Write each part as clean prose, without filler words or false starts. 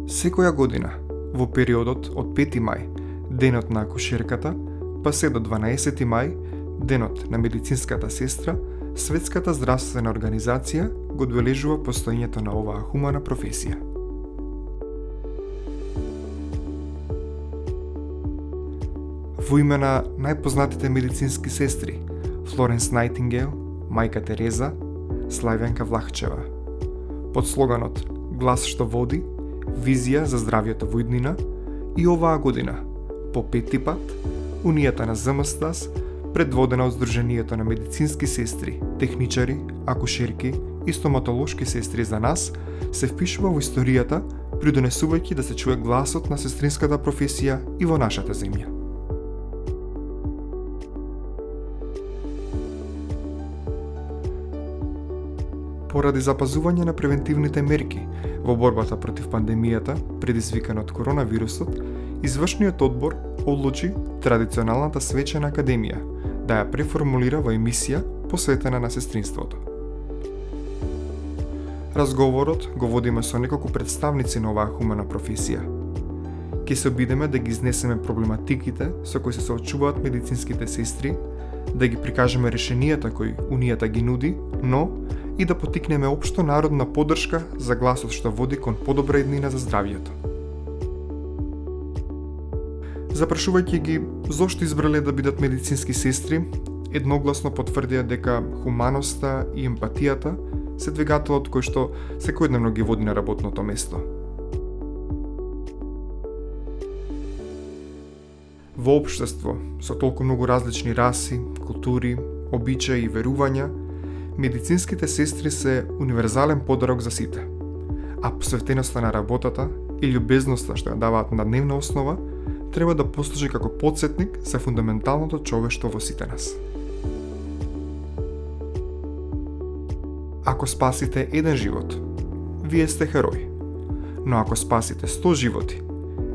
Секоја година, во периодот од 5 мај, денот на акушерката, па се до 12 мај, денот на медицинската сестра, Светската здравствена организација го одбележува постоењето на оваа хумана професија. Во име на најпознатите медицински сестри, Флоренс Најтингейл, Мајка Тереза, Славјанка Влахчева. Под слоганот "Глас што води", визија за здравјето во иднина, и оваа година, по 5-ти пат, Унијата на ЗМСТАС, предводена од Сдруженијето на медицински сестри, техничари, акушерки и стоматолошки сестри за нас, се впишува во историјата, придонесувајќи да се чуе гласот на сестринската професија и во нашата земја. Поради запазување на превентивните мерки во борбата против пандемијата, предизвикана од коронавирусот, Извршниот одбор одлучи традиционалната свечена академија да ја преформулира во емисија посветена на сестринството. Разговорот го водиме со неколку представници на оваа хумана професија. Ке се обидеме да ги изнесеме проблематиките со кои се соочуваат медицинските сестри, да ги прикажеме решенијата кои Унијата ги нуди, но и да потикнеме општо народна поддршка за гласот што води кон подобра иднина за здравјето. Запрашувајќи ги зошто избрале да бидат медицински сестри, едногласно потврдија дека хуманоста и емпатијата се двигателот кој што секојдневно ги води на работното место. Во општество со толку многу различни раси, култури, обичаи и верувања, медицинските сестри се универзален подарок за сите, а посветеноста на работата и љубезноста што ја даваат на дневна основа треба да послужи како потсетник за фундаменталното човештво во сите нас. Ако спасите еден живот, вие сте херој, но ако спасите 100 животи,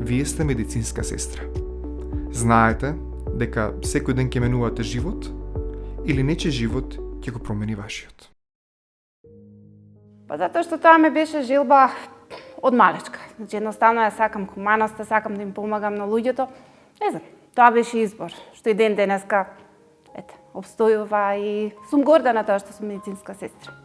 вие сте медицинска сестра. Знаете дека секој ден ќе менувате живот или нечи живот ќе го промени вашиот. Па затоа што тоа ме беше желба од малечка. Значи, едноставно ја сакам хуманоста, сакам да им помагам на луѓето. Не знам, тоа беше избор, што и ден денеска обстојува и сум горда на тоа што сум медицинска сестра.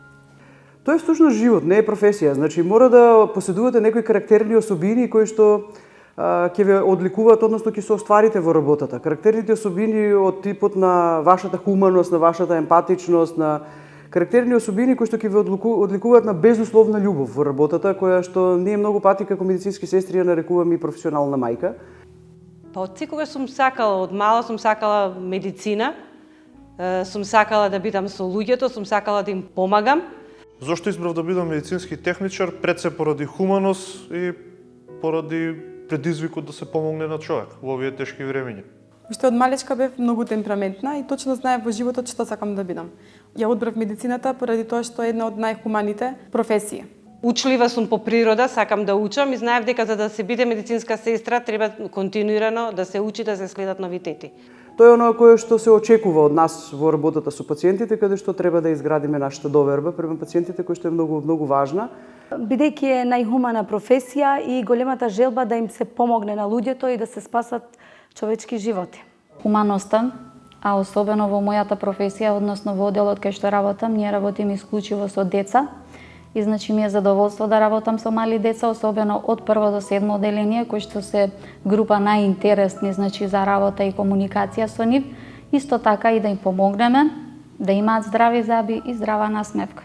Тоа е всушност живот, не е професија. Значи, мора да поседувате некои карактерни особини кои што ќе ве одликуваат, односно ќе се остварите во работата. Карактерните особини од типот на вашата хуманост, на вашата емпатичност, на карактерни особини кои што ќе ве одликуваат на безусловна љубов во работата, која што ние многу пати како медицински сестри ја нарекуваме и професионална мајка. Па од секогаш сум сакала, од мала сум сакала медицина, сум сакала да бидам со луѓето, сум сакала да им помагам. Зошто избрав да бидам медицински техничар? Пред се поради хуманост и поради предизвикот да се помогне на човек во овие тешки времиња. Уште од малечка бев многу темпераментна и точно знаев во животот што сакам да бидам. Ја одбрав медицината поради тоа што е една од најхуманите професии. Учлива сум по природа, сакам да учам и знаев дека за да се биде медицинска сестра треба континуирано да се учи, да се следат новитети. Тоа е оно кое што се очекува од нас во работата со пациентите, каде што треба да изградиме нашата доверба према пациентите, кој што е многу важна. Бидејќи е најхумана професија и големата желба да им се помогне на луѓето и да се спасат човечки животи. Хуманоста, а особено во мојата професија, односно во одделот кај што работам, ние работиме исклучиво со деца. И значи ми е задоволство да работам со мали деца, особено од 1 до 7 одделение, кои што се група најинтересни, значи за работа и комуникација со нив. Исто така и да им помогнеме да имаат здрави заби и здрава насмевка.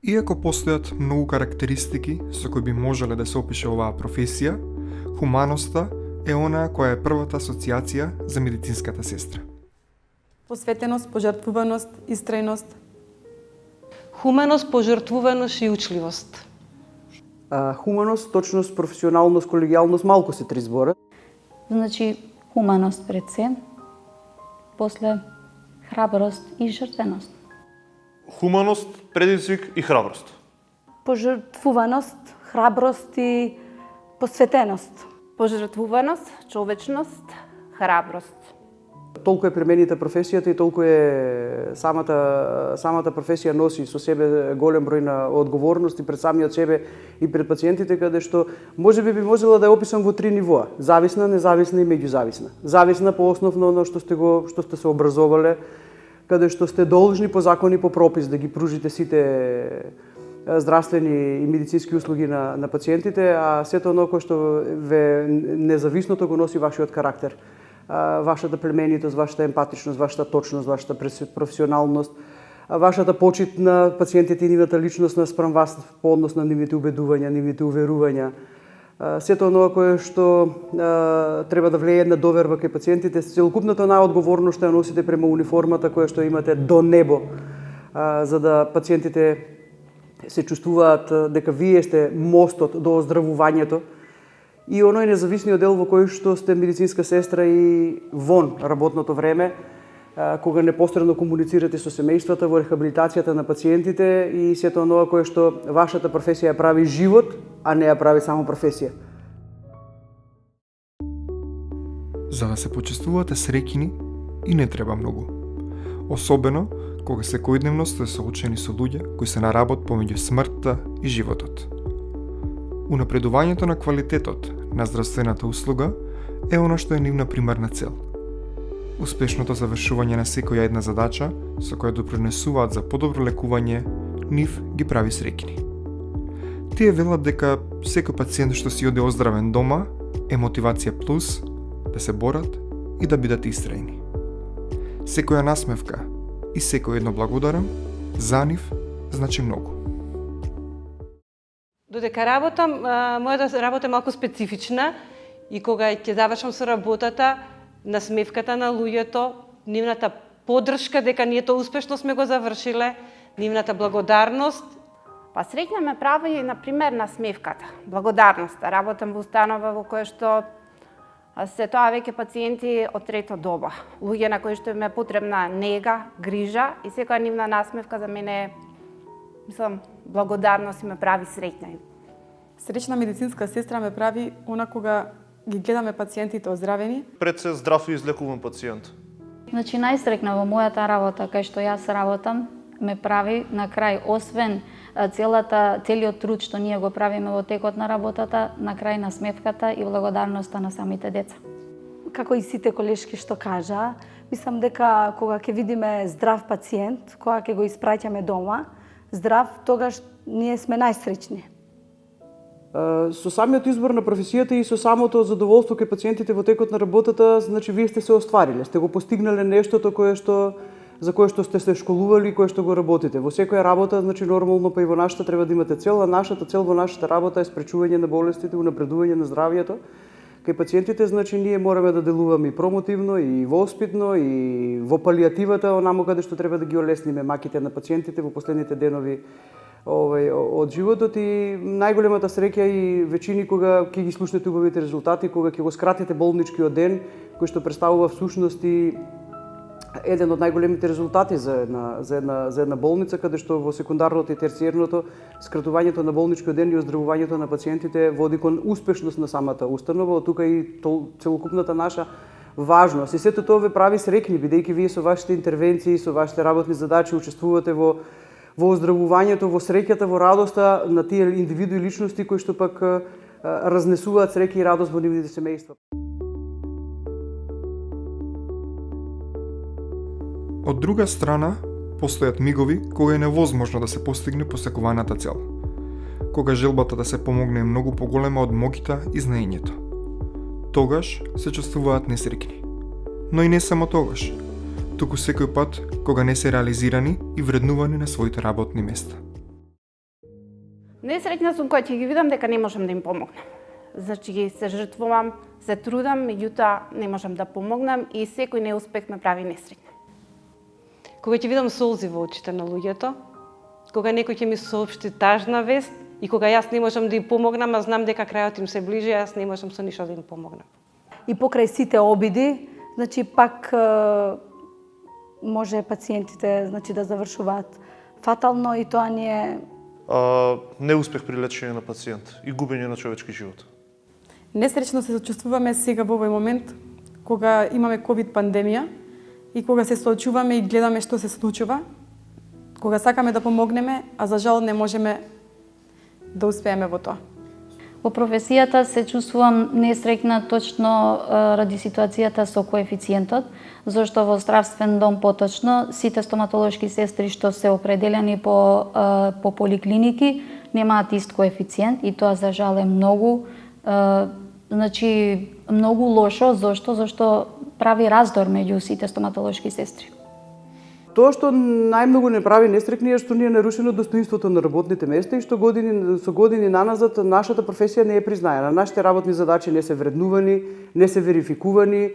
Иако постојат многу карактеристики со кои би можеле да се опише оваа професија, хуманоста е онаа која е првата асоциација за медицинската сестра. Посветеност, пожртвуваност, истрајност. Хуманост, пожртвуваност и учливост. Хуманост, точност, професионалност, колегијалност, малку се три збора. Значи, хуманост пред се, после храброст и жртвеност. Хуманост, предизвик и храброст. Пожртвуваност, храброст и посветеност. Пожртвуваност, човечност, храброст. толку е племенита професијата и толку е самата професија носи со себе голем број на одговорности пред самиот себе и пред пациентите, каде што можеби би можела да ја опишам во 3 нивоа: зависна, независна и меѓузависна. Зависна по основно оно што сте се образовале, каде што сте должни по закон и по пропис да ги пружите сите здравствени и медицински услуги на пациентите, а сето оно кој што независното го носи вашиот карактер, вашата племенитост, вашата емпатичност, вашата точност, вашата професионалност, вашата почит на пациентите и нивната личност спрем вас по однос на нивните убедувања, нивните уверувања. Сето оно кое што треба да влие на доверба кај пациентите, целокупната наодговорност што ја носите према униформата која што имате до небо, за да пациентите се чувствуваат дека вие сте мостот до оздравувањето, и оној независниот дел во кој што сте медицинска сестра и вон работното време, кога непосредно комуницирате со семејствата во рехабилитацијата на пациентите и сето оноа кое што вашата професија ја прави живот, а не ја прави само професија. За да се почувствувате среќни и не треба многу. Особено кога секојдневно сте соочени со луѓе кои се на работ помеѓу смртта и животот. Унапредувањето на квалитетот на здравствената услуга е она што е нивна примарна цел. Успешното завршување на секоја една задача со која допринесуваат за подобро лекување, нив ги прави среќни. Тие велат дека секој пациент што си оде оздравен дома е мотивација плюс да се борат и да бидат истрајни. Секоја насмевка и секој едно благодарам за нив значи многу. Додека работам, мојата работа е малку специфична и кога ќе завршам со работата, насмевката на луѓето, нивната поддршка дека ние тоа успешно сме го завршиле, нивната благодарност. Па среќна ме прави, например, насмевката, благодарноста. Работам во установа во која што се тоа веќе пациенти од трето доба. Луѓе на кои што им е потребна нега, грижа и секоја нивна насмевка за мене е, благодарност и ме прави среќна. Среќна медицинска сестра ме прави она кога ги гледаме пациентите оздравени. Пред се здрав и излекуван пациент. Значи најсрекна во мојата работа, кај што јас работам, ме прави на крај, освен целиот труд што ние го правиме во текот на работата, на крај насмевката и благодарноста на самите деца. Како и сите колешки што кажа, мислам дека кога ќе видиме здрав пациент, кога ќе го испраќаме дома, здрав, тогаш ние сме најсреќни. Со самиот избор на професијата и со самото задоволство кај пациентите во текот на работата, значи вие сте се оствариле, сте го постигнале нештото за кое што сте се школували и кое што го работите. Во секоја работа, значи нормално па и во нашата треба да имате цел, а нашата цел во нашата работа е спречување на болестите, унапредување на здравјето. Кај пациентите, значи ние мораме да делуваме и промотивно, и воспитно, и во палијативата, онамо каде што треба да ги олесниме маките на пациентите во последните денови од животот, и најголемата среќа и вечини кога ќе ги слушнете убавите резултати, кога ќе го скратите болничкиот ден, кој што представува всушност и еден од најголемите резултати за една болница, каде што во секундарното и терциерното скратувањето на болничкиот ден и оздравувањето на пациентите води кон успешност на самата установа, од тука и целокупната наша важност. И сето тоа ве прави среќни, бидејќи вие со вашите интервенции, со вашите работни задачи учествувате во оздравувањето, во среќата, во радоста на тие индивидуи и личности кои што пак разнесуваат среќа и радост во нивните семејства. Од друга страна, постојат мигови кога е невозможно да се постигне посакуваната цел. Кога желбата да се помогне е многу поголема од могите и знаењето. Тогаш се чувствуваат несреќни. Но и не само тогаш, туку секој пат кога не се реализирани и вреднувани на своите работни места. Несреќна сум кога ќе ги видам дека не можам да им помогнам. Значи се жртвувам, се трудам, меѓутоа не можам да помогнам и секој неуспех ме прави несреќна. Кога ќе видам солзи во очите на луѓето, кога некој ќе ми соопшти тажна вест и кога јас не можам да им помогнам, а знам дека крајот им се ближи, јас не можам со ништо да им помогнам. И покрај сите обиди, значи пак може пациентите да завршуваат фатално и тоа не е неуспех при лечење на пациент и губење на човечки живот. Несреќно се чувствуваме сега во овој момент кога имаме ковид пандемија, и кога се соочуваме и гледаме што се случува, кога сакаме да помогнеме, а за жал не можеме да успееме во тоа. Во професијата се чувствувам несреќна точно ради ситуацијата со коефициентот, зашто во здравствен дом поточно сите стоматолошки сестри што се определени по поликлиники немаат ист коефициент и тоа за жал е многу многу лошо. Зашто прави раздор меѓу сите стоматолошки сестри. Тоа што најмногу не прави нестрекни е што ни е нарушено достоинството на работните места и што со години наназад нашата професија не е признаена. Нашите работни задачи не се вреднувани, не се верификувани.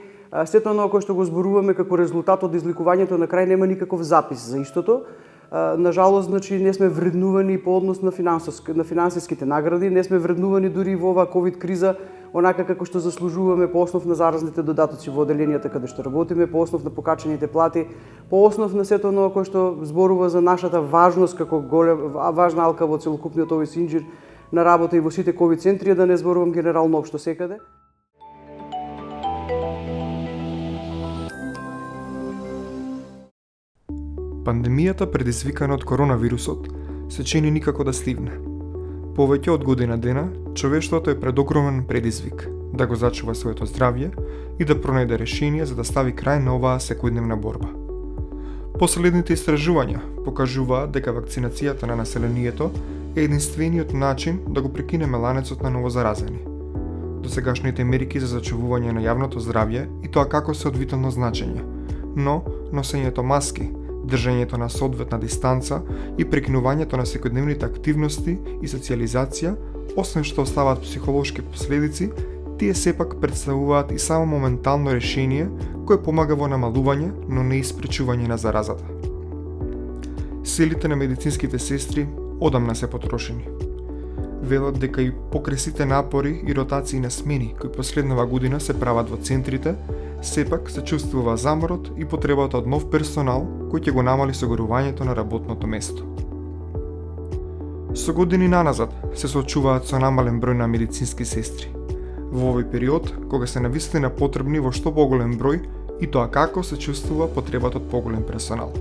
Сето оно кој што го зборуваме како резултат од изликувањето на крај нема никаков запис за истото. На жалост, не сме вреднувани по однос на финансиските награди, не сме вреднувани дури во оваа ковид криза онака како што заслужуваме по основ на заразните додатоци во оделенијата каде што работиме, по основ на покачените плати, по основ на сето оно кој што зборува за нашата важност како важна алка во целокупниот овој синџир на работа и во сите ковид центри, да не зборувам генерално општо секаде. Пандемијата предизвикана од коронавирусот се чини никако да стивне. Повеќе од година дена, човештвото е пред огромен предизвик да го зачува своето здравје и да пронајде решение за да стави крај на оваа секојдневна борба. Последните истражувања покажуваат дека вакцинацијата на населението е единствениот начин да го прекинеме ланецот на новозаразени. Досегашните мерки за зачувување на јавното здравје и тоа како се од витално значење, но носењето маски, држањето на соодветна дистанца и прекинувањето на секојдневните активности и социјализација, освен што оставаат психолошки последици, тие сепак представуваат и само моментално решение кое помага во намалување, но не испречување на заразата. Силите на медицинските сестри одамна се потрошени. Велат дека и покрај сите напори и ротации на смени кои последнава година се прават во центрите, сепак се чувствува заморот и потребата од нов персонал кој ќе го намали согорувањето на работното место. Со години наназад се соочуваат со намален број на медицински сестри. Во овој период, кога се навистина потребни во што поголем број, и тоа како се чувствува потребата од поголем персонал.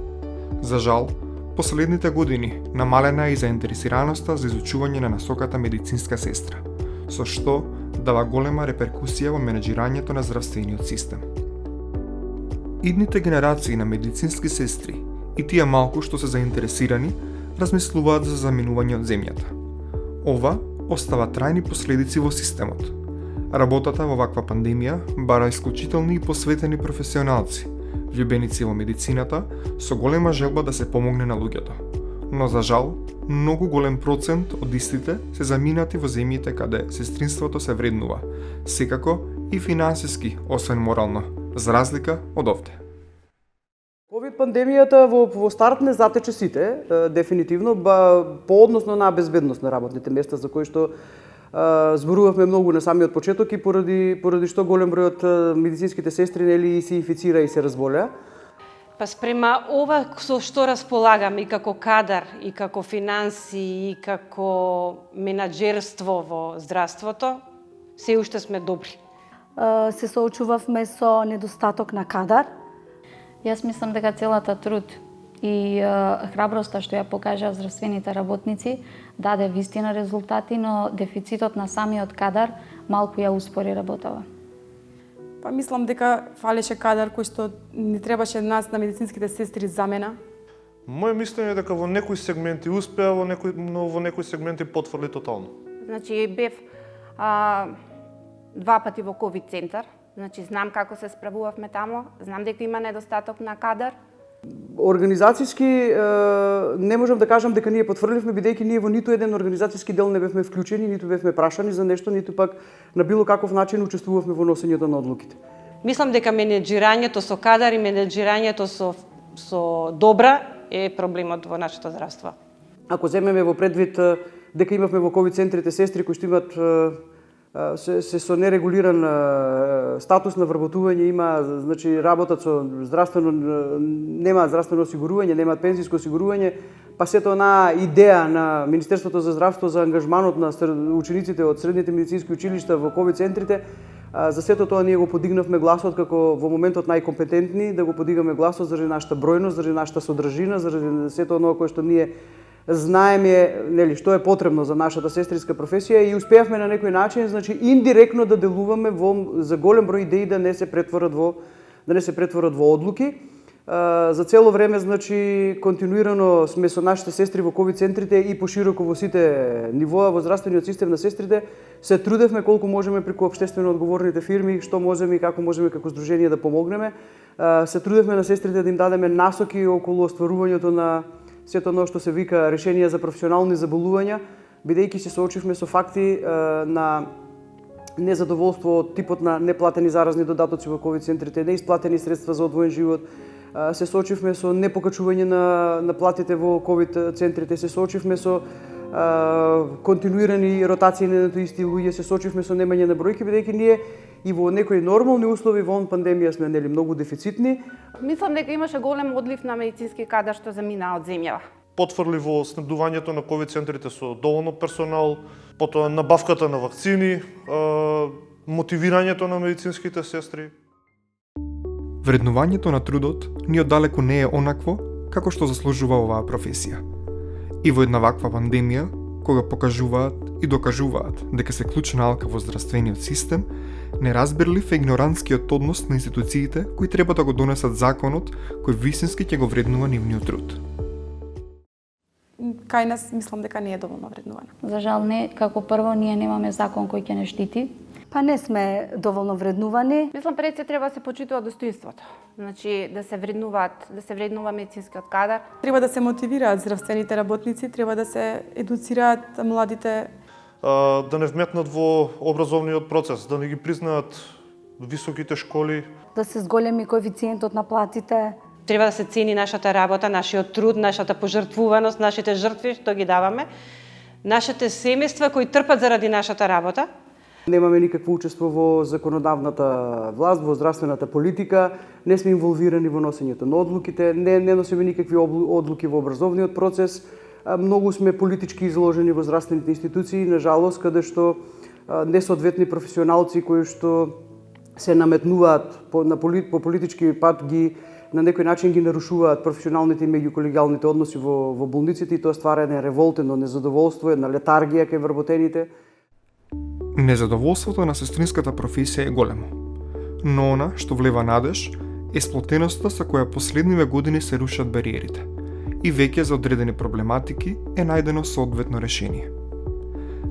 За жал, последните години намалена е и заинтересираноста за изучување на насоката медицинска сестра, со што дава голема реперкусија во менеџирањето на здравствениот систем. Идните генерации на медицински сестри и тие малку што се заинтересирани размислуваат за заминување од земјата. Ова остава трајни последици во системот. Работата во ваква пандемија бара исклучителни и посветени професионалци, влюбеници во медицината, со голема желба да се помогне на луѓето. Но за жал, многу голем процент од истите се заминати во земјите каде сестринството се вреднува, секако и финансиски, освен морално, за разлика од овде. Ковид пандемијата во старт не затече сите, дефинитивно, по односно на безбедност на работните места, за кои што зборувавме многу на самиот почеток и поради што голем број од медицинските сестри нели се инфицира и се разболеа. Па спрема ова со што располагаме и како кадар, и како финанси, и како менаџерство во здравството, се уште сме добри. Се соочувавме со недостаток на кадар. Јас мислам дека целата труд и храброста што ја покажаа здравствените работници даде вистина резултати, но дефицитот на самиот кадар малку ја успори работава. Па мислам дека фалеше кадар кој што ни требаше нас на медицинските сестри замена. Моје мислење е дека во некои сегменти успеа, но во некои сегменти потврди тотално. Значи бев 2 пати во ковид центар. Значи знам како се справувавме тамо, знам дека има недостаток на кадар. Организацијски не можам да кажам дека ние потврдивме, бидејќи ние во ниту еден организацијски дел не бевме вклучени, ниту бевме прашани за нешто, ниту пак на било каков начин учествувавме во носењето на одлуките. Мислам дека менеџирањето со кадар и менеџирањето со добра е проблемот во нашето здравство. Ако земеме во предвид дека имавме во ковид центрите сестри кои што имат се со нерегулиран статус на вработување, работат со немаат здравствено осигурување, немаат пензиско осигурување, па сето на идеја на Министерството за здравство за ангажманот на учениците од средните медицински училишта во ковид центрите, За сето тоа ние го подигнавме гласот како во моментот најкомпетентни, да го подигаме гласот заради нашата бројност, заради нашата содржина, заради сето оно кое што ние знаеме, нели, што е потребно за нашата сестринска професија и успеавме на некој начин, значи индиректно да делуваме за голем број идеи да не се претворат во одлуки. За цело време, значи, континуирано сме со нашите сестри во ковид центрите и пошироко во сите нивоа во здравствениот систем на сестрите. Се трудевме колку можеме преку општествено одговорните фирми, што можеме и како можеме како здружение да помогнеме. Се трудевме на сестрите да им дадеме насоки околу остварувањето на сето оно што се вика решенија за професионални заболувања, бидејќи се соочивме со факти на незадоволство од типот на неплатени заразни додатоци во ковид центрите, неисплатени средства за одвоен живот. Се соочивме со непокачување на платите во ковид центрите, се соочивме со континуирани ротации на исти луѓе, се соочивме со немање на бројки, бидејќи ние и во некои нормални услови во пандемија сме нели многу дефицитни. Мислам дека имаше голем одлив на медицински кадар што замина од земјава. Потврли во снабдувањето на ковид центрите со доволно персонал, потоа набавката на вакцини, мотивирањето на медицинските сестри. Вреднувањето на трудот ни оддалеку не е онакво како што заслужува оваа професија. И во една ваква пандемија, кога покажуваат и докажуваат дека се клучна алка во здравствениот систем, неразбирлив е игнорантскиот однос на институциите кои треба да го донесат законот кој вистински ќе го вреднува нивниот труд. Кај нас мислам дека не е доволно вреднувано. За жал не, како прво ние немаме закон кој ќе не штити. Па не сме доволно вреднувани. Мислам пред се треба да се почитува достоинството. Значи да се вреднува медицинскиот кадар. Треба да се мотивираат здравствените работници, треба да се едуцираат младите. Да не вметнат во образовниот процес, да не ги признаат високите школи. Да се зголеми коефициентот на платите. Треба да се цени нашата работа, нашиот труд, нашата пожртвуваност, нашите жртви што ги даваме, нашите семејства кои трпат заради нашата работа. Немаме никакво учество во законодавната власт, во здравствената политика, не сме инволвирани во носењето на одлуките, не носиме никакви одлуки во образовниот процес. Многу сме политички изложени во здравствените институции, на жалост, каде што несоодветни професионалци кои што се наметнуваат по политички пат на некој начин ги нарушуваат професионалните и меѓуколегалните односи во болниците и тоа ствара еден револт, едно незадоволство, една летаргија кај вработените. Незадоволството на сестринската професија е големо, но она што влева надеж е сплотеноста со која последниве години се рушат бариерите и веќе за одредени проблематики е најдено соодветно решение.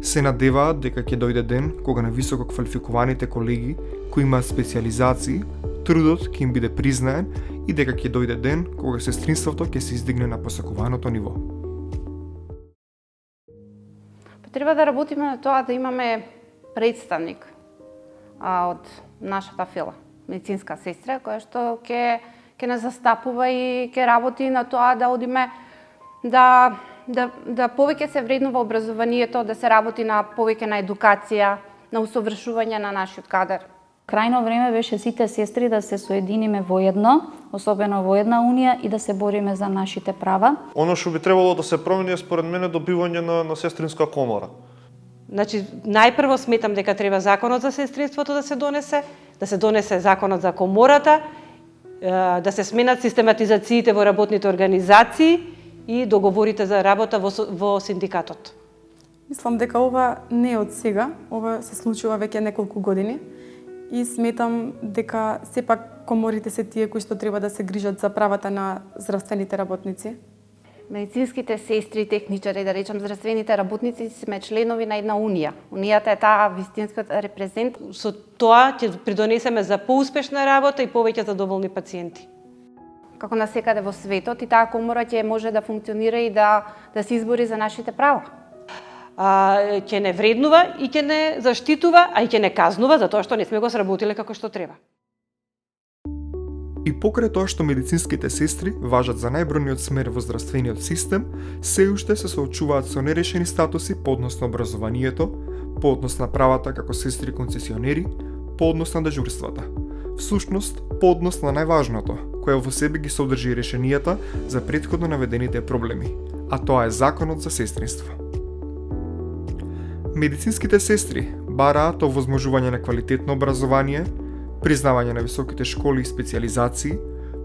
Се надеваат дека ќе дојде ден кога на високо квалификуваните колеги кои имаат специализации, трудот ќе им биде признаен и дека ќе дојде ден кога сестринството ќе се издигне на посакуваното ниво. Треба да работиме на тоа да имаме представник од нашата фила, медицинска сестра, која што ќе не застапува и ќе работи на тоа да одиме да повеќе се вреднува образованието, да се работи на повеќе на едукација, на усовршување на нашиот кадар. Крајно време беше сите сестри да се соединиме во едно, особено во една унија и да се бориме за нашите права. Оно што би требало да се промени е според мене добивање на сестринска комора. Значи, најпрво сметам дека треба законот за сестринството да се донесе законот за комората, да се сменат систематизациите во работните организации и договорите за работа во синдикатот. Мислам дека ова не е од сега, ова се случува веќе неколку години и сметам дека сепак коморите се тие кои што треба да се грижат за правата на здравствените работници. Медицинските сестри, техничари, да речам здравствените работници сме членови на една унија. Унијата е таа вистинскиот репрезент. Со тоа ќе придонесеме за поуспешна работа и повеќе задоволни пациенти. Како насекаде во светот и таа комора ќе може да функционира и да се избори за нашите права. Ќе не вреднува и ќе не заштитува, а и ќе не казнува за тоа што не сме го сработиле како што треба. И покрај тоа што медицинските сестри важат за најбројниот смер во здравствениот систем, се уште се соочуваат со нерешени статуси по однос на образованието, по однос на правата како сестри концесионери, по однос на дежурствата. Всушност, по однос на најважното, која во себе ги содржи решенијата за претходно наведените проблеми, а тоа е законот за сестринство. Медицинските сестри бараат овозможување на квалитетно образование, признавање на високите школи и специјализации,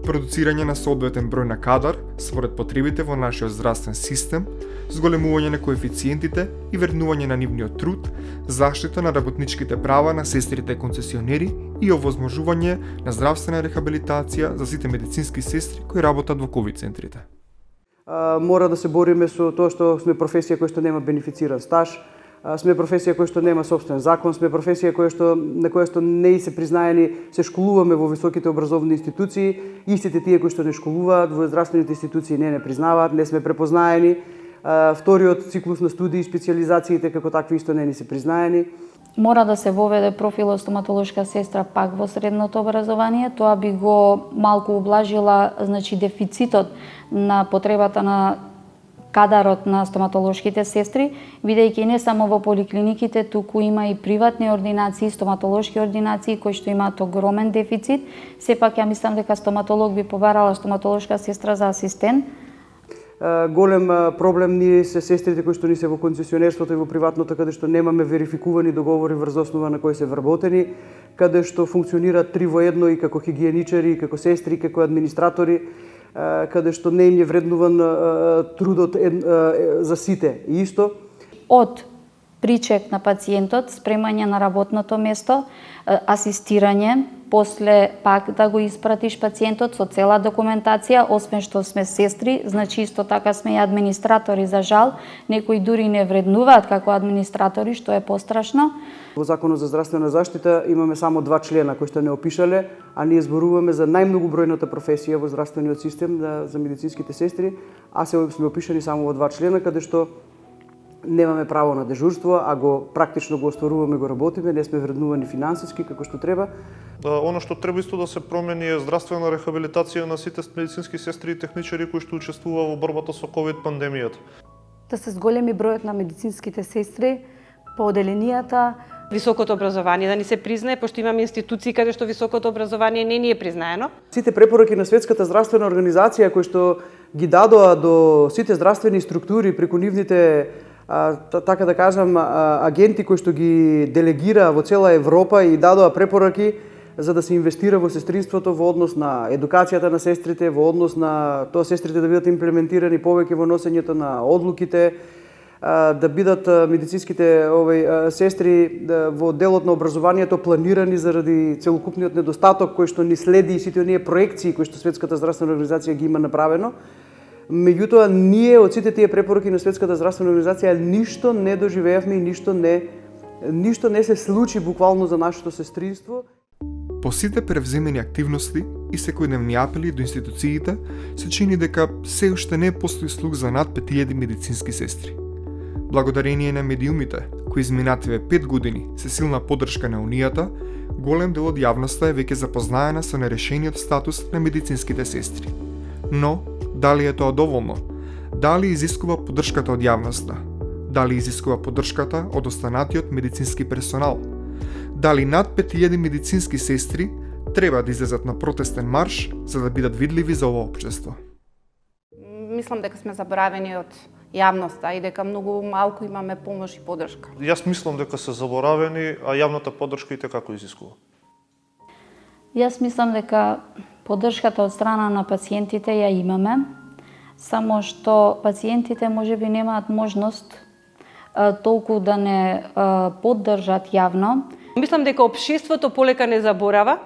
продуцирање на соодветен број на кадар според потребите во нашиот здравствен систем, зголемување на коефициентите и вреднување на нивниот труд, заштита на работничките права на сестрите концесионери и овозможување на здравствена рехабилитација за сите медицински сестри кои работат во ковид центрите. Мора да се бориме со тоа што сме професија која што нема бенефициран стаж, сме професија која што нема собствен закон, сме професија на која што не се признаени, се школуваме во високите образовни институции, истите тие кои што не школуваат во здравствените институции не признаваат, не сме препознаени. Вториот циклус на студии, специјализациите како такви исто не ни се признаени. Мора да се воведе профилот стоматолошка сестра пак во средното образование, тоа би го малку облажила, значи, дефицитот на потребата на кадарот на стоматолошките сестри, бидејќи не само во поликлиниките, туку има и приватни ординации, стоматолошки ординации кои што имаат огромен дефицит. Сепак ја мислам дека стоматолог би побарала стоматолошка сестра за асистент. Голем проблем ни се сестрите кои што ни се во концесионерството и во приватното, каде што немаме верификувани договори врз основа на кои се вработени, каде што функционираат 3 во 1 и како хигиеничари, и како сестри, и како администратори, каде што не им е вреднуван трудот за сите. И исто од причек на пациентот, спремање на работното место, асистирање, после пак да го испратиш пациентот со цела документација, освен што сме сестри, значи исто така сме и администратори, за жал, некои дури не вреднуваат како администратори, што е пострашно. Во Законот за здравствена заштита имаме само 2 члена кои што не опишале, а ние зборуваме за најмногубројната професија во здравствениот систем за медицинските сестри, а се сме опишани само во 2 члена, каде што немаме право на дежурство, а практично го остваруваме, го работиме, не сме вреднувани финансиски како што треба. Оно што треба исто да се промени е здравствена рехабилитација на сите медицински сестри и техничари кои што учествува во борбата со ковид пандемијата. Да се зголеми бројот на медицинските сестри по оделенијата, Високото образование да ни се признае, пошто имаме институции каде што високото образование не ни е признаено. Сите препораки на Светската здравствена организација кои што ги дадоа до сите здравствени структури преку нивните така да кажам, агенти кои што ги делегира во цела Европа и дадоа препораки за да се инвестира во сестринството во однос на едукацијата на сестрите, во однос на тоа сестрите да бидат имплементирани повеќе во носењето на одлуките, да бидат медицинските сестри во делот на образованието планирани заради целокупниот недостаток кој што ни следи и сите оние проекции кои што Светската здравствена организација ги има направено. Меѓутоа, ние од сите тие препораки на Светската здравствена организација ништо не доживеавме и ништо не се случи буквално за нашето сестринство. По сите превземени активности и секојдневни апели до институциите, се чини дека се уште не постои слух за над 5000 медицински сестри. Благодарение на медиумите, кои изминативе 5 години се силна поддршка на Унијата, голем дел од јавноста е веќе запознаена со нерешениот статус на медицинските сестри. Но, дали е тоа доволно? Дали изискува поддршката од јавноста? Дали изискува поддршката од останатиот медицински персонал? Дали над 5000 медицински сестри треба да излезат на протестен марш за да бидат видливи за ова општество? Мислам дека сме заборавени од јавноста и дека многу малку имаме помош и поддршка. Јас мислам дека се заборавени, а јавната поддршка и како изискува. Јас мислам дека поддршката од страна на пациентите ја имаме, само што пациентите можеби немаат можност толку да не поддржат јавно. Мислам дека општеството полека не заборава,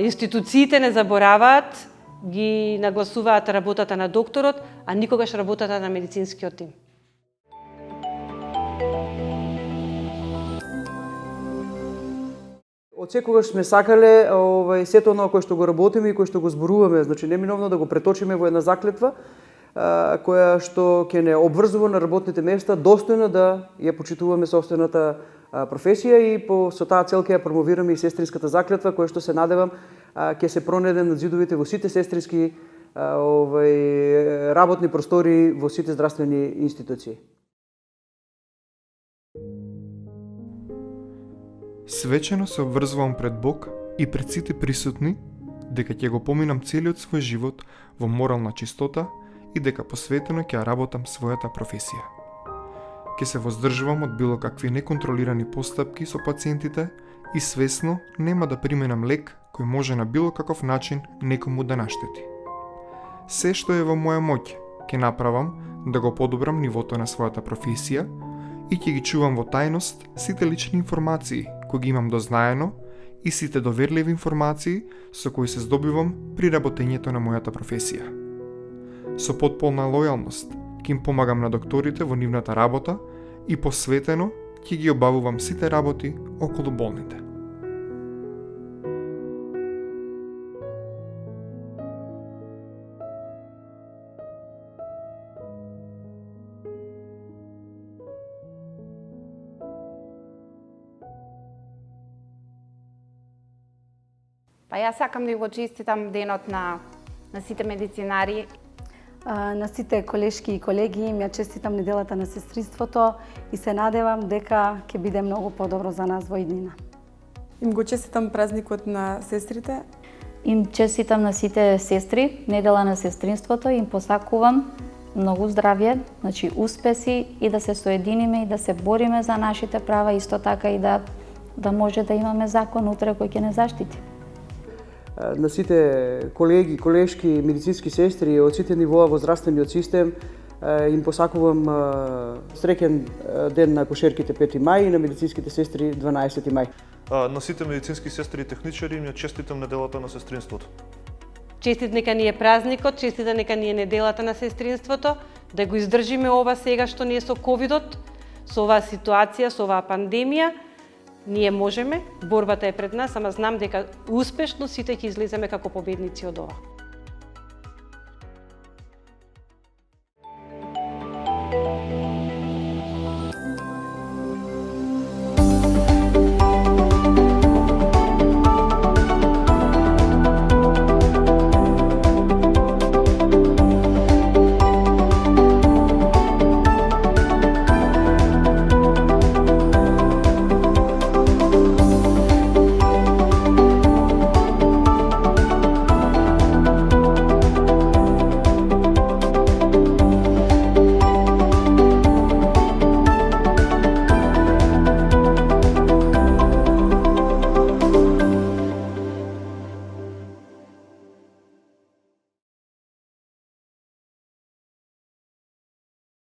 институциите не забораваат, ги нагласуваат работата на докторот, а никогаш работата на медицинскиот тим. Од секогаш сме сакале сето оно кое што го работиме и кое што го зборуваме, значи неминовно да го преточиме во една заклетва која што ќе не обврзува на работните места, достојно да ја почитуваме собствената професија и со таа цел ќе ја промовираме и сестринската заклетва, која што се надевам ќе се пронеде над зидовите во сите сестрински работни простори во сите здравствени институции. Свечено се обврзувам пред Бог и пред сите присутни дека ќе го поминам целиот свој живот во морална чистота и дека посветено ќе ја работам својата професија. ќе се воздржувам од било какви неконтролирани постапки со пациентите и свесно нема да применам лек кој може на било каков начин некому да наштети. Се што е во моја моќ, ќе направам да го подобрам нивото на својата професија и ќе ги чувам во тајност сите лични информации кои ги имам дознаено и сите доверливи информации со кои се здобивам при работењето на мојата професија. Со потполна лојалност ќе им помагам на докторите во нивната работа и посветено ќе ги обавувам сите работи околу болните. Па јас сакам да го честитам денот на сите медицинари. На сите колешки и колеги им ја честитам неделата на сестринството и се надевам дека ќе биде многу подобро за нас во иднина. Им го честитам празникот на сестрите. Им честитам на сите сестри, недела на сестринството, им посакувам многу здравје, значи успеси и да се соединиме и да се бориме за нашите права, исто така и да може да имаме закон утре кој ќе не заштити. На сите колеги, колешки, медицински сестри од сите нивоа во здравствениот систем им посакувам среќен ден на акушерките 5 мај и на медицинските сестри 12 мај. На сите медицински сестри и техничари им ја честитам неделата на сестринството. Честит нека ни е празникот, честита нека ни е неделата на сестринството, да го издржиме ова сега што ни е со ковидот, со оваа ситуација, со оваа пандемија. Ние можеме, борбата е пред нас, ама знам дека успешно сите ќе излеземе како победници од ова.